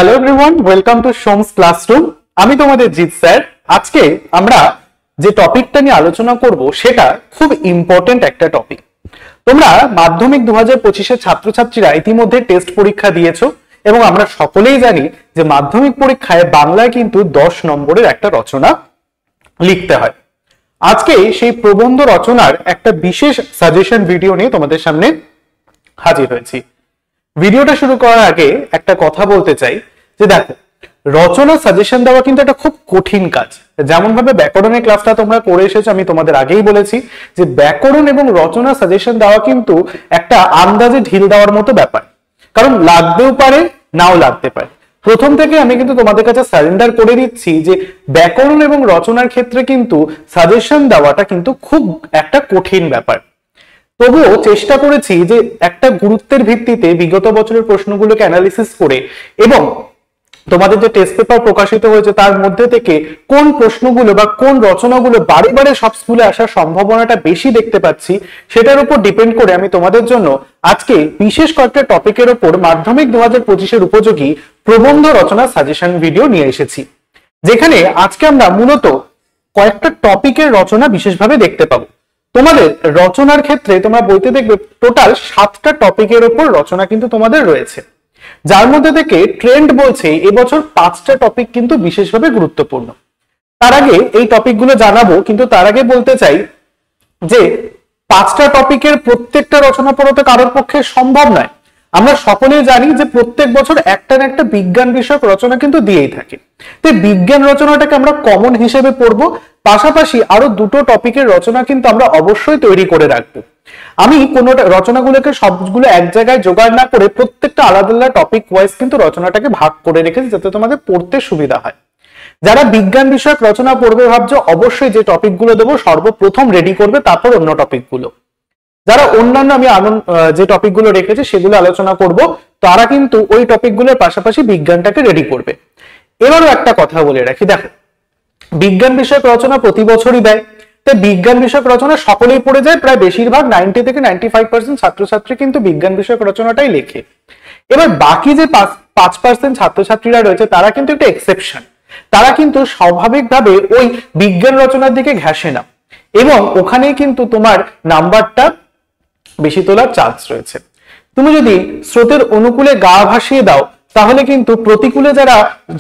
Hello everyone, welcome to সোমস classroom. আমি তোমাদের Jeet sir. আজকে আমরা যে টপিকটা নিয়ে আলোচনা করব সেটা খুব ইম্পর্টেন্ট একটা টপিক। তোমরা মাধ্যমিক 2025-এর ছাত্রছাত্রীরা ইতিমধ্যে টেস্ট পরীক্ষা দিয়েছো এবং আমরা সকলেই জানি যে মাধ্যমিক পরীক্ষায় বাংলায় কিন্তু 10 নম্বরের একটা রচনা লিখতে হয়। আজকে সেই প্রবন্ধ রচনার একটা বিশেষ সাজেশন ভিডিও নিয়ে তোমাদের সামনে হাজির হয়েছি। ভিডিওটা শুরু করার আগে একটা কথা বলতে চাই যে দেখো, রচনা সাজেশন দেওয়া কিন্তু একটা খুব কঠিন কাজ। যেমন ভাবে ব্যাকরণের ক্লাসটা তোমরা করে এসেছো, আমি তোমাদের আগেই বলেছি যে ব্যাকরণ এবং রচনা সাজেশন দেওয়া কিন্তু একটা আন্দাজে ঢিল দেওয়ার মতো ব্যাপার, কারণ লাগতেও পারে নাও লাগতে পারে। প্রথম থেকে আমি কিন্তু তোমাদের কাছে সারেন্ডার করে দিচ্ছি যে ব্যাকরণ এবং রচনার ক্ষেত্রে কিন্তু সাজেশন দেওয়াটা কিন্তু খুব একটা কঠিন ব্যাপার। তবুও চেষ্টা করেছি যে একটা গুরুত্বের ভিত্তিতে বিগত বছরের প্রশ্নগুলোকে অ্যানালিসিস করে এবং তোমাদের যে টেস্ট পেপার প্রকাশিত হয়েছে তার মধ্যে থেকে কোন প্রশ্নগুলো বা কোন রচনাগুলো বারে বারে সব স্কুলে আসার সম্ভাবনাটা বেশি দেখতে পাচ্ছি সেটার উপর ডিপেন্ড করে আমি তোমাদের জন্য আজকে বিশেষ কয়েকটা টপিকের উপর মাধ্যমিক 2025-এর উপযোগী প্রবন্ধ রচনা সাজেশন ভিডিও নিয়ে এসেছি, যেখানে আজকে আমরা মূলত কয়েকটা টপিকের রচনা বিশেষভাবে দেখতে পাবো। তোমাদের রচনার ক্ষেত্রে তোমরা বইতে দেখবে টোটাল 7টা টপিকের উপর রচনা কিন্তু তোমাদের রয়েছে, যার মধ্যে থেকে ট্রেন্ড বলছে এবছর 5টা টপিক কিন্তু বিশেষভাবে গুরুত্বপূর্ণ। তার আগে এই টপিকগুলো জানাবো, কিন্তু তার আগে বলতে চাই যে 5টা টপিকের প্রত্যেকটা রচনা পড়া তো কারোর পক্ষে সম্ভব নয়। আমরা সকলেই জানি যে প্রত্যেক বছর একটা না একটা বিজ্ঞান বিষয়ক রচনা কিন্তু দিয়েই থাকে। তো বিজ্ঞান রচনাটাকে আমরা কমন হিসেবে পড়বো, পাশাপাশি আরো দুটো টপিকের রচনা কিন্তু আমরা অবশ্যই তৈরি করে রাখবো। আমি কোনো রচনাগুলোকে সবগুলো এক জায়গায় জোগাড় না করে প্রত্যেকটা আলাদা আলাদা টপিক ওয়াইজ কিন্তু রচনাটাকে ভাগ করে রেখেছি, যাতে তোমাদের পড়তে সুবিধা হয়। যারা বিজ্ঞান বিষয়ক রচনা পড়বে ভাবছো, অবশ্যই যে টপিকগুলো দেবো সর্বপ্রথম রেডি করবে, তারপর অন্য টপিকগুলো। যারা অন্যান্য আমি যে টপিকগুলো রেখেছি সেগুলো আলোচনা করব, তারা কিন্তু ওই টপিকগুলোর পাশাপাশি বিজ্ঞানটাকে রেডি করবে। এবারও একটা কথা বলে রাখি, দেখো বিজ্ঞান বিষয়ক রচনা প্রতি বছরই দেয়, তাই বিজ্ঞান বিষয়ক রচনা সকলেই পড়ে যায়। প্রায় বেশিরভাগ 90 থেকে 95% ছাত্রছাত্রী কিন্তু বিজ্ঞান বিষয়ক রচনাটাই লেখে। এবার বাকি যে 5% ছাত্রছাত্রীরা রয়েছে তারা কিন্তু একটা এক্সেপশন, তারা কিন্তু স্বাভাবিকভাবে ওই বিজ্ঞান রচনার দিকে ঘেঁষে না এবং ওখানেই কিন্তু তোমার নাম্বারটা বেশি তোলার চান্স রয়েছে। তুমি যদি স্রোতের অনুকূলে গা ভাসিয়ে দাও তাহলে কিন্তু প্রতিকূলে যারা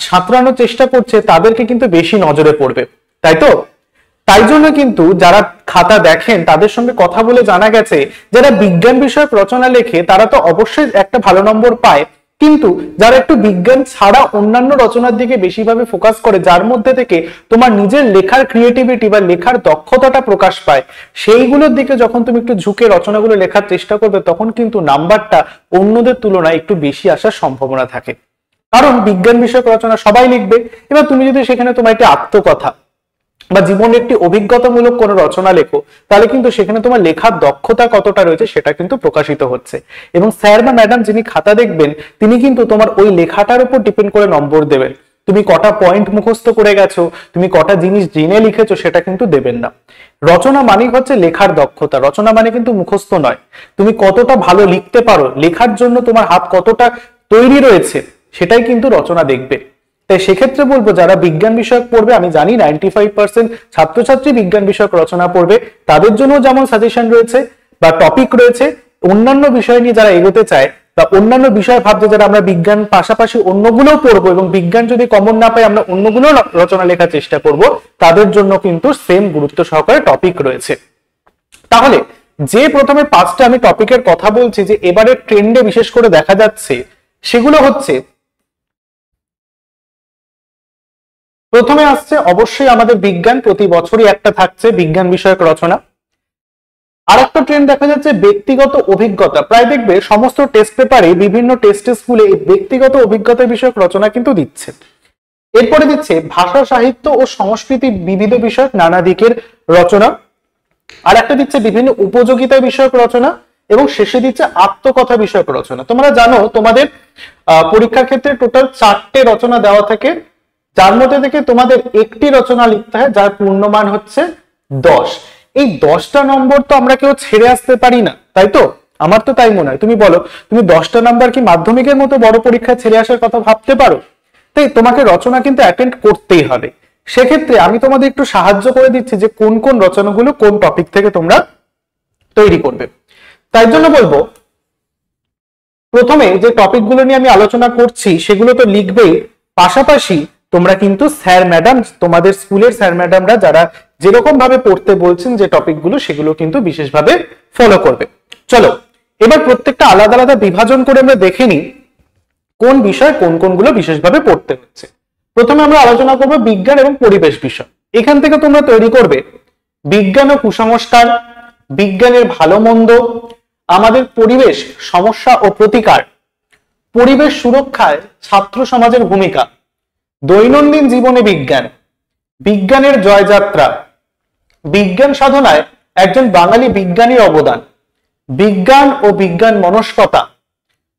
সাঁতরানোর চেষ্টা করছে তাদেরকে কিন্তু বেশি নজরে পড়বে, তাই তো? তাই জন্য কিন্তু যারা খাতা দেখেন তাদের সঙ্গে কথা বলে জানা গেছে যারা বিজ্ঞান বিষয়ক রচনা লেখে তারা তো অবশ্যই একটা ভালো নম্বর পায়, কিন্তু যারা একটু বিজ্ঞান ছাড়া অন্যান্য রচনার দিকে বেশিভাবে ফোকাস করে, যার মধ্যে থেকে তোমার নিজের লেখার ক্রিয়েটিভিটি বা লেখার দক্ষতাটা প্রকাশ পায়, সেইগুলোর দিকে যখন তুমি একটু ঝুঁকে রচনাগুলো লেখার চেষ্টা করবে তখন কিন্তু নাম্বারটা অন্যদের তুলনায় একটু বেশি আসার সম্ভাবনা থাকে। কারণ বিজ্ঞান বিষয়ক রচনা সবাই লিখবে। এবার তুমি যদি সেখানে তোমার একটি আত্মকথা বা জীবনের একটি অভিজ্ঞতামূলক কোনো রচনা লেখো, তাহলে কিন্তু সেখানে তোমার লেখার দক্ষতা কতটা রয়েছে সেটা কিন্তু প্রকাশিত হচ্ছে, এবং স্যার বা ম্যাডাম যিনি খাতা দেখবেন তিনি কিন্তু তোমার ওই লেখাটার উপর ডিপেন্ড করে নম্বর দেবেন। তুমি কটা পয়েন্ট মুখস্থ করে গেছো, তুমি কটা জিনিস জেনে লিখেছো সেটা কিন্তু দেবেন না। রচনা মানে হচ্ছে লেখার দক্ষতা, রচনা মানে কিন্তু মুখস্থ নয়। তুমি কতটা ভালো লিখতে পারো, লেখার জন্য তোমার হাত কতটা তৈরি রয়েছে সেটাই কিন্তু রচনা দেখবে। তাই সেক্ষেত্রে বলবো যারা বিজ্ঞান বিষয়ক পড়বে, আমি জানি 95% ছাত্রছাত্রী বিজ্ঞান বিষয়ক রচনা পড়বে, তাদের জন্য যেমন সাজেশন রয়েছে বা টপিক রয়েছে, অন্যান্য বিষয় নিয়ে যারা এগোতে চায় বা অন্যান্য বিষয় ভাবছে যারা আমরা বিজ্ঞান পাশাপাশি অন্যগুলোও পড়বো এবং বিজ্ঞান যদি কমন না পাই আমরা অন্যগুলো রচনা লেখার চেষ্টা করব, তাদের জন্য কিন্তু সেম গুরুত্ব সহকারে টপিক রয়েছে। তাহলে যে প্রথমে 5টা আমি টপিকের কথা বলছি যে এবারে ট্রেন্ডে বিশেষ করে দেখা যাচ্ছে, সেগুলো হচ্ছে, প্রথমে আসছে অবশ্যই আমাদের বিজ্ঞান, প্রতি বছরই একটা থাকছে বিজ্ঞান বিষয়ক রচনা। আর একটা ট্রেন্ড দেখা যাচ্ছে ব্যক্তিগত অভিজ্ঞতা। প্রায় দেখবে সমস্ত টেস্ট পেপারে বিভিন্ন টেস্ট স্কুলে ব্যক্তিগত অভিজ্ঞতা বিষয়ক রচনা কিন্তু দিচ্ছে। এরপরে দিচ্ছে ভাষা সাহিত্য ও সংস্কৃতি বিবিধ বিষয়ক নানা দিকের রচনা। আর একটা দিচ্ছে বিভিন্ন উপযোগিতা বিষয়ক রচনা, এবং শেষে দিচ্ছে আত্মকথা বিষয়ক রচনা। তোমরা জানো তোমাদের পরীক্ষার ক্ষেত্রে টোটাল 4টে রচনা দেওয়া থাকে, যার মধ্যে থেকে তোমাদের একটি রচনা লিখতে হয় যার পূর্ণমান হচ্ছে 10। এই 10টা নম্বর তো আমরা কেউ ছেড়ে আসতে পারি না, তাই তো? আমার তো তাই মনে হয়। তুমি বলো, তুমি 10টা নাম্বার কি মাধ্যমিকের মতো বড় পরীক্ষায় ছেড়ে আসার কথা ভাবতে পারো? তাই তোমাকে রচনা কিন্তু অ্যাটেন্ড করতেই হবে। সেক্ষেত্রে আমি তোমাদের একটু সাহায্য করে দিচ্ছি যে কোন কোন রচনাগুলো কোন টপিক থেকে তোমরা তৈরি করবে। তাই জন্য বলবো, প্রথমে যে টপিকগুলো নিয়ে আমি আলোচনা করছি সেগুলো তো লিখবেই, পাশাপাশি তোমরা কিন্তু স্যার ম্যাডাম, তোমাদের স্কুলের স্যার ম্যাডামরা যারা যেরকম ভাবে পড়তে বলছেন যে টপিকগুলো, সেগুলো কিন্তু বিশেষভাবে ফলো করবে। চলো এবার প্রত্যেকটা আলাদা আলাদা বিভাজন করে আমরা দেখে নিই কোন বিষয় কোন কোনগুলো বিশেষভাবে পড়তে হচ্ছে। প্রথমে আমরা আলোচনা করব বিজ্ঞান এবং পরিবেশ বিষয়। এখান থেকে তোমরা তৈরি করবে বিজ্ঞান ও কুসংস্কার, বিজ্ঞানের ভালো মন্দ, আমাদের পরিবেশ সমস্যা ও প্রতিকার, পরিবেশ সুরক্ষায় ছাত্র সমাজের ভূমিকা, দৈনন্দিন জীবনে বিজ্ঞান, বিজ্ঞানের জয়যাত্রা, বিজ্ঞান সাধনায় একজন বাঙালি বিজ্ঞানীর অবদান, বিজ্ঞান ও বিজ্ঞান মনস্কতা,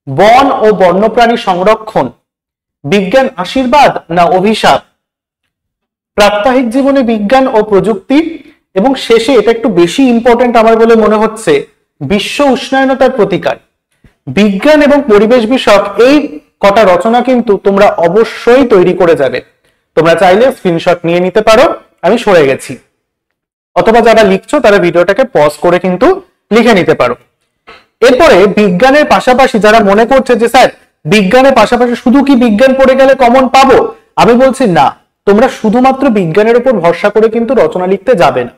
বন ও বন্যপ্রাণী সংরক্ষণ, বিজ্ঞান আশীর্বাদ না অভিশাপ, প্রাত্যহিক জীবনে বিজ্ঞান ও প্রযুক্তি, এবং শেষে এটা একটু বেশি ইম্পর্টেন্ট আমার বলে মনে হচ্ছে, বিশ্ব উষ্ণায়নতার প্রতিকার। বিজ্ঞান এবং পরিবেশ বিষয়ক এই কটা রচনা কিন্তু তোমরা অবশ্যই তৈরি করে যাবে। তোমরা চাইলে স্ক্রিনশট নিয়ে নিতে পারো, আমি সরে গেছি, অথবা যারা লিখছো তারা ভিডিওটাকে পজ করে কিন্তু লিখে নিতে পারো। এরপরে বিজ্ঞানের পাশাপাশি যারা মনে করছে যে স্যার বিজ্ঞানের পাশাপাশি শুধু কি বিজ্ঞান পড়ে গেলে কমন পাবো, আমি বলছি না, তোমরা শুধুমাত্র বিজ্ঞানের উপর ভরসা করে কিন্তু রচনা লিখতে যাবে না।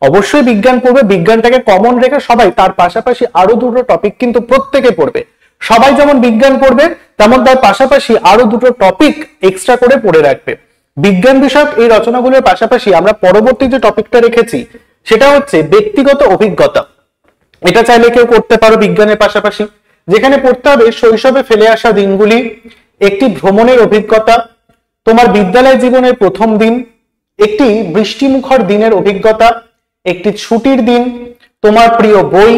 অবশ্যই বিজ্ঞান পড়বে, বিজ্ঞানটাকে কমন রেখে সবাই, তার পাশাপাশি আরো দুটো টপিক কিন্তু প্রত্যেকে পড়বে। সবাই যেমন বিজ্ঞান পড়বে তেমন তার পাশাপাশি আরো দুটো টপিক এক্সট্রা করে পড়ে রাখবে। বিজ্ঞান বিষয়ক এই রচনাগুলোর পাশাপাশি আমরা পরবর্তী যে টপিকটা রেখেছি সেটা হচ্ছে ব্যক্তিগত অভিজ্ঞতা। এটা চাইলে কেউ করতে পারো বিজ্ঞানের পাশাপাশি, যেখানে পড়তে হবে শৈশবে ফেলে আসা দিনগুলি, একটি ভ্রমণের অভিজ্ঞতা, তোমার বিদ্যালয় জীবনের প্রথম দিন, একটি বৃষ্টিমুখর দিনের অভিজ্ঞতা, একটি ছুটির দিন, তোমার প্রিয় বই,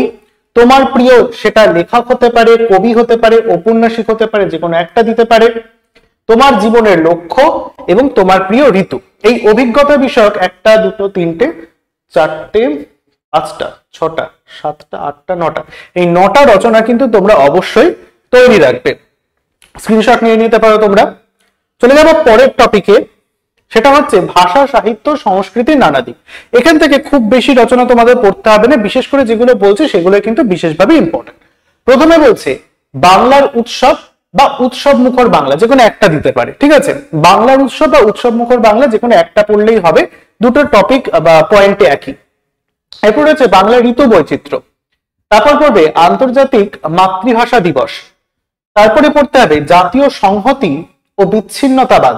তোমার প্রিয় সেটা লেখক হতে পারে, কবি হতে পারে, ঔপন্যাসিক হতে পারে, যে কোনো একটা দিতে পারে, তোমার জীবনের লক্ষ্য এবং তোমার প্রিয় ঋতু। এই অভিজ্ঞতা বিষয়ক 1টা 2টো 3টে 4টে 5টা 6টা 7টা 8টা 9টা, এই 9টা রচনা কিন্তু তোমরা অবশ্যই তৈরি রাখবে। স্ক্রিনশট নিয়ে নিতে পারো তোমরা। চলে যাবো পরের টপিকে, সেটা হচ্ছে ভাষা সাহিত্য সংস্কৃতির নানা দিক। এখান থেকে খুব বেশি রচনা তোমাদের পড়তে হবে না, বিশেষ করে যেগুলো বলছে সেগুলো কিন্তু বিশেষভাবে ইম্পর্টেন্ট। প্রথমে বলছে বাংলার উৎসব বা উৎসব মুখর বাংলা, যে কোনো একটা দিতে পারে, ঠিক আছে? বাংলার উৎসব বা উৎসব মুখর বাংলা যে কোনো একটা পড়লেই হবে, দুটো টপিক বা পয়েন্টে একই। এরপর হচ্ছে বাংলা ঋতু বৈচিত্র্য, তারপর পড়বে আন্তর্জাতিক মাতৃভাষা দিবস, তারপরে পড়তে হবে জাতীয় সংহতি ও বিচ্ছিন্নতাবাদ,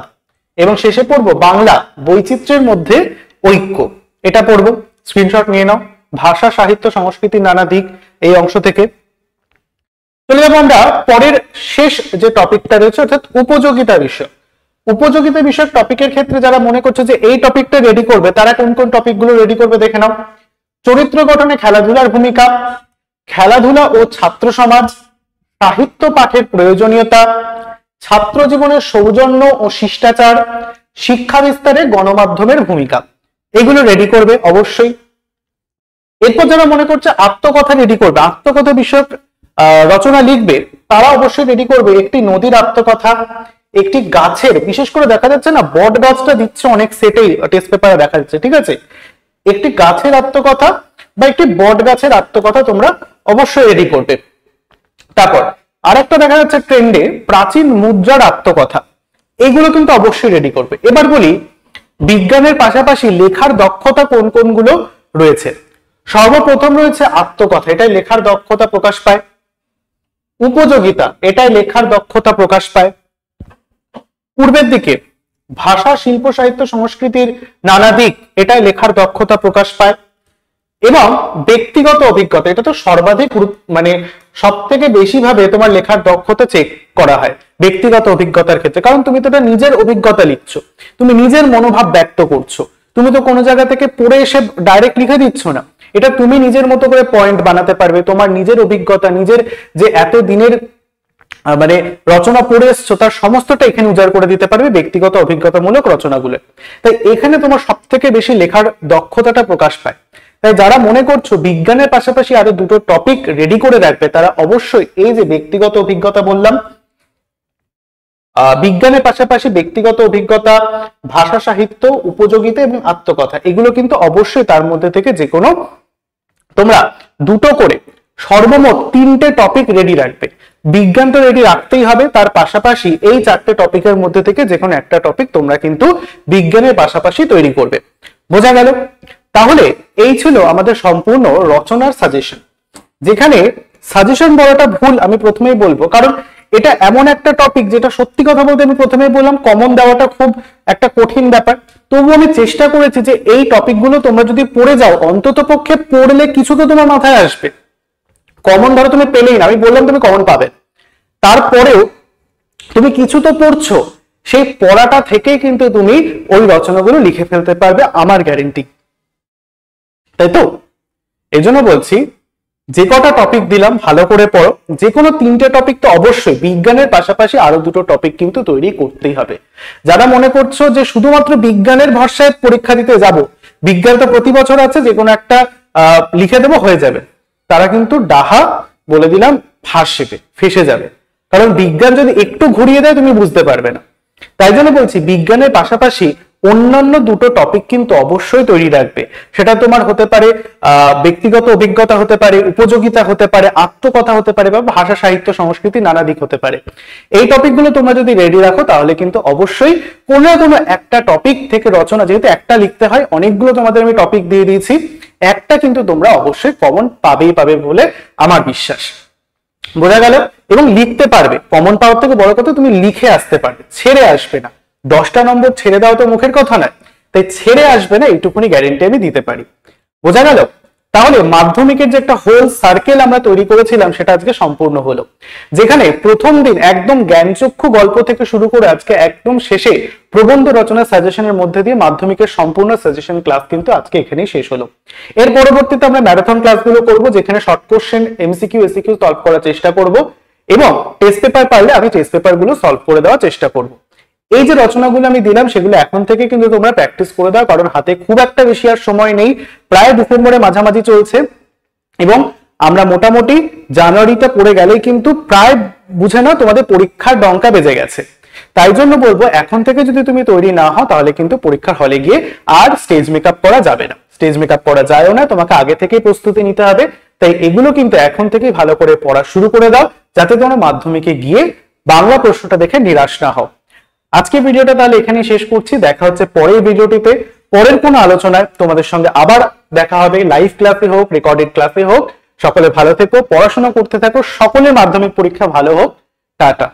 এবং শেষে পড়বো বাংলা বৈচিত্র্যের মধ্যে ঐক্য। এটা পড়বো, স্ক্রিনশট নিয়ে নাও। ভাষা সাহিত্য সংস্কৃতির নানা দিক এই অংশ থেকে। চলে যাবো আমরা পরের শেষ যে টপিকটা রয়েছে, অর্থাৎ উপযোগিতা বিষয়। উপযোগিতা বিষয়ক টপিকের ক্ষেত্রে যারা মনে করছে যে এই টপিকটা রেডি করবে, তারা কোন কোন টপিকগুলো রেডি করবে দেখে নাও। চরিত্র গঠনে খেলাধুলার ভূমিকা, খেলাধুলা ও ছাত্র সমাজ, সাহিত্য পাঠের প্রয়োজনীয়তা, ছাত্র জীবনের সৌজন্য ও শিষ্টাচার, শিক্ষা বিস্তারে গণমাধ্যমের ভূমিকা, এগুলো রেডি করবে অবশ্যই। এরপর যারা মনে করছে আত্মকথা রেডি করবে, আত্মকথা বিষয়ক রচনা লিখবে, তারা অবশ্যই রেডি করবে একটি নদীর আত্মকথা, একটি গাছের, বিশেষ করে দেখা যাচ্ছে না বট গাছটা দিচ্ছে অনেক সেটেই টেস্ট পেপারে দেখা যাচ্ছে, ঠিক আছে? একটি গাছের আত্মকথা বা একটি বট গাছের আত্মকথা তোমরা অবশ্যই রেডি করবে। তারপর আরেকটা দেখা যাচ্ছে ট্রেন্ডে প্রাচীন মুদ্রার আত্মকথা, এগুলো কিন্তু অবশ্যই রেডি করবে। এবার বলি বিজ্ঞানের পাশাপাশি লেখার দক্ষতা কোন কোনগুলো রয়েছে। সর্বপ্রথম রয়েছে আত্মকথা, এটাই লেখার দক্ষতা প্রকাশ পায়। উপযোগিতা, এটাই লেখার দক্ষতা প্রকাশ পায়। পূর্বের দিকে ভাষা শিল্প সাহিত্য সংস্কৃতির নানা দিক, এটাই লেখার দক্ষতা প্রকাশ পায়। এবং ব্যক্তিগত অভিজ্ঞতা, এটা তো সর্বাধিক মানে সব থেকে বেশি ভাবে তোমার লেখার দক্ষতা চেক করা হয় ব্যক্তিগত অভিজ্ঞতার ক্ষেত্রে, কারণ তুমি তো এটা নিজের অভিজ্ঞতা লিখছো, তুমি নিজের মনোভাব ব্যক্ত করছো, তুমি তো কোনো জায়গা থেকে পড়ে এসে ডাইরেক্ট লিখে দিচ্ছ না, এটা তুমি নিজের মতো করে পয়েন্ট বানাতে পারবে, তোমার নিজের অভিজ্ঞতা, নিজের যে এত দিনের মানে রচনা পড়ে এসছো তার সমস্তটা এখানে উজাড় করে দিতে পারবে ব্যক্তিগত অভিজ্ঞতামূলক রচনাগুলো। তাই এখানে তোমার সব থেকে বেশি লেখার দক্ষতাটা প্রকাশ পায়। তাই যারা মনে করছো বিজ্ঞানের পাশাপাশি আরো দুটো টপিক রেডি করে রাখবে, তারা অবশ্যই এই যে ব্যক্তিগত অভিজ্ঞতা বললাম, বিজ্ঞানের পাশাপাশি ব্যক্তিগত অভিজ্ঞতা, ভাষা সাহিত্য, উপযোগিতা এবং আত্মকথা, এগুলো কিন্তু অবশ্যই তার মধ্যে থেকে যে কোনো তোমরা দুটো করে সর্বমোট 3টে টপিক রেডি রাখবে। বিজ্ঞান তো রেডি রাখতেই হবে, তার পাশাপাশি এই 4টে টপিকের মধ্যে থেকে যে কোনো একটা টপিক তোমরা কিন্তু বিজ্ঞানের পাশাপাশি তৈরি করবে। বোঝা গেল? তাহলে এই ছিল আমাদের সম্পূর্ণ রচনার সাজেশন। যেখানে সাজেশন বলাটা ভুল আমি প্রথমেই বলবো, কারণ এটা এমন একটা টপিক যেটা সত্যি কথা বলতে আমি প্রথমেই বললাম কমন দেওয়াটা খুব একটা কঠিন ব্যাপার। তবু আমি চেষ্টা করেছি যে এই টপিকগুলো তোমরা যদি পড়ে যাও, অন্তত পক্ষে পড়লে কিছু তো তোমার মাথায় আসবে। কমন ধরো তুমি পেলেই না, আমি বললাম তুমি কমন পাবে, তারপরেও তুমি কিছু তো পড়ছো, সেই পড়াটা থেকেই কিন্তু তুমি ওই রচনাগুলো লিখে ফেলতে পারবে, আমার গ্যারেন্টি। তাই তো এই জন্য বলছি যে কটা টপিক দিলাম ভালো করে পড়ো। যে কোনো 3টে টপিক তো অবশ্যই, বিজ্ঞানের পাশাপাশি আরো দুটো টপিক কিন্তু তৈরি করতেই হবে। যারা মনে করছো যে শুধুমাত্র বিজ্ঞানের ভরসায় পরীক্ষা দিতে যাব, বিজ্ঞান তো প্রতি বছর আছে, যে কোনো একটা লিখে দেবো হয়ে যাবে, তারা কিন্তু ডাহা বলে দিলাম ভাসবে, ফেসে যাবে। কারণ বিজ্ঞান যদি একটু ঘুরিয়ে দেয় তুমি বুঝতে পারবে না। তাই জন্য বলছি বিজ্ঞানের পাশাপাশি অন্যান্য দুটো টপিক কিন্তু অবশ্যই তৈরি রাখবে। সেটা তোমার হতে পারে ব্যক্তিগত অভিজ্ঞতা, হতে পারে উপযোগিতা, হতে পারে আত্মকথা, হতে পারে বা ভাষা সাহিত্য সংস্কৃতি, নানা দিক হতে পারে। এই টপিকগুলো তোমরা যদি রেডি রাখো তাহলে কিন্তু অবশ্যই কোনো না কোনো একটা টপিক থেকে রচনা, যেহেতু একটা লিখতে হয়, অনেকগুলো তোমাদের আমি টপিক দিয়ে দিয়েছি, একটা কিন্তু তোমরা অবশ্যই কমন পাবেই পাবে বলে আমার বিশ্বাস। বোঝা গেল? এবং লিখতে পারবে, কমন পাওয়ার থেকে বড় কথা তুমি লিখে আসতে পারবে, ছেড়ে আসবে না। 10টা নম্বর ছেড়ে দাও তো মুখের কথা নয়, তাই ছেড়ে আসবে না এইটুকুনি গ্যারেন্টি আমি দিতে পারি। বোঝা গেল? তাহলে মাধ্যমিকের যে একটা হোল সার্কেল আমরা তৈরি করেছিলাম সেটা আজকে সম্পূর্ণ হলো। যেখানে প্রথম দিন একদম জ্ঞানচক্ষু গল্প থেকে শুরু করে আজকে একদম শেষে প্রবন্ধ রচনার সাজেশনের মধ্যে দিয়ে মাধ্যমিকের সম্পূর্ণ সাজেশন ক্লাস কিন্তু আজকে এখানেই শেষ হলো। এর পরবর্তীতে আমরা ম্যারাথন ক্লাসগুলো করব, যেখানে short question, MCQ, SCQ solve করার চেষ্টা করব এবং টেস্ট পেপার পারলে আমি টেস্ট পেপারগুলো সলভ করে দেওয়ার চেষ্টা করব। এই যে রচনাগুলো আমি দিলাম সেগুলো এখন থেকে কিন্তু তোমরা প্র্যাকটিস করে দাও, কারণ হাতে খুব একটা বেশি আর সময় নেই। প্রায় ডিসেম্বরের মাঝামাঝি চলছে এবং আমরা মোটামুটি জানুয়ারিটা পড়ে গেলেই কিন্তু প্রায় বুঝে নাও তোমাদের পরীক্ষার ডঙ্কা বেজে গেছে। তাই জন্য বলবো এখন থেকে যদি তুমি তৈরি না হও তাহলে কিন্তু পরীক্ষার হলে গিয়ে আর স্টেজ মেকআপ করা যাবে না, স্টেজ মেকআপ করা যায়ও না, তোমাকে আগে থেকেই প্রস্তুতি নিতে হবে। তাই এগুলো কিন্তু এখন থেকেই ভালো করে পড়া শুরু করে দাও, যাতে তোমরা মাধ্যমিকে গিয়ে বাংলা প্রশ্নটা দেখে নিরাশ না হও। আজকে ভিডিওটা তাহলে এখানেই শেষ করছি, দেখা হচ্ছে পরের ভিডিওটিতে, পরের কোনো আলোচনায় তোমাদের সঙ্গে আবার দেখা হবে, লাইভ ক্লাসে হোক, রেকর্ডেড ক্লাসে হোক। সকলে ভালো থেকো, পড়াশোনা করতে থাকো, সকলের মাধ্যমিক পরীক্ষা ভালো হোক। টাটা।